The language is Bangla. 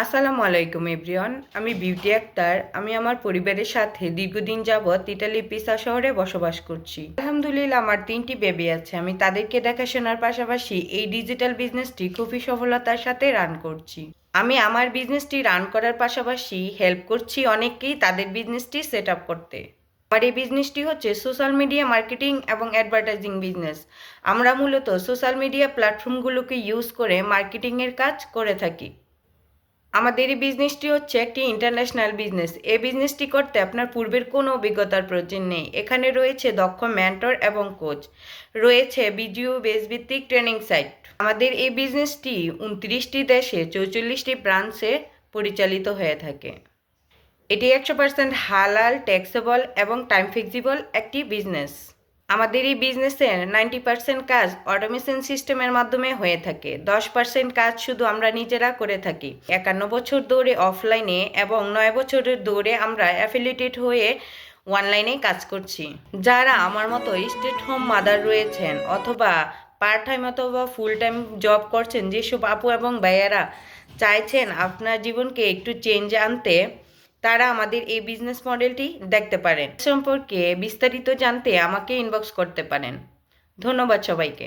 আসসালামু আলাইকুম এভরিওয়ান। আমি বিউটি আক্তার। আমি আমার পরিবারের সাথে দীর্ঘদিন যাবৎ ইটালির পিসা শহরে বসবাস করছি। আলহামদুলিল্লাহ, আমার 3টি বেবি আছে। আমি তাদেরকে দেখাশোনার পাশাপাশি এই ডিজিটাল বিজনেসটি খুবই সফলতার সাথে রান করছি। আমি আমার বিজনেসটি রান করার পাশাপাশি হেল্প করছি অনেককেই তাদের বিজনেসটি সেট আপ করতে। আমার এই বিজনেসটি হচ্ছে সোশ্যাল মিডিয়া মার্কেটিং এবং অ্যাডভার্টাইজিং বিজনেস। আমরা মূলত সোশ্যাল মিডিয়া প্ল্যাটফর্মগুলোকে ইউজ করে মার্কেটিংয়ের কাজ করে থাকি। আমাদের এই বিজনেসটি হচ্ছে একটি ইন্টারন্যাশনাল বিজনেস। এই বিজনেসটি করতে আপনার পূর্বের কোনো অভিজ্ঞতার প্রয়োজন নেই। এখানে রয়েছে দক্ষ মেন্টর এবং কোচ, রয়েছে ভিডিও বেস ভিত্তিক ট্রেনিং সাইট। আমাদের এই বিজনেসটি 29টি দেশে 44টি ব্রাঞ্চে পরিচালিত হয়ে থাকে। এটি 100% হালাল, ট্যাক্সেবল এবং টাইম ফ্লেক্সিবল একটি বিজনেস। আমাদের এই বিজনেসের 90% কাজ অটোমেশন সিস্টেমের মাধ্যমে হয়ে থাকে। 10% কাজ শুধু আমরা নিজেরা করে থাকি। 51 বছর ধরে অফলাইনে এবং 9 বছরের দৌড়ে আমরা অ্যাফিলিয়েটেড হয়ে অনলাইনে কাজ করছি। যারা আমার মতো স্টে হোম মাদার রয়েছেন অথবা পার্ট টাইম অথবা ফুল টাইম জব করছেন, যেসব আপু এবং ভাইয়ারা চাইছেন আপনার জীবনকে একটু চেঞ্জ আনতে, তারা আমাদের এই বিজনেস মডেলটি দেখতে পারেন। সম্পর্কে বিস্তারিত জানতে আমাকে ইনবক্স করতে পারেন। ধন্যবাদ সবাইকে।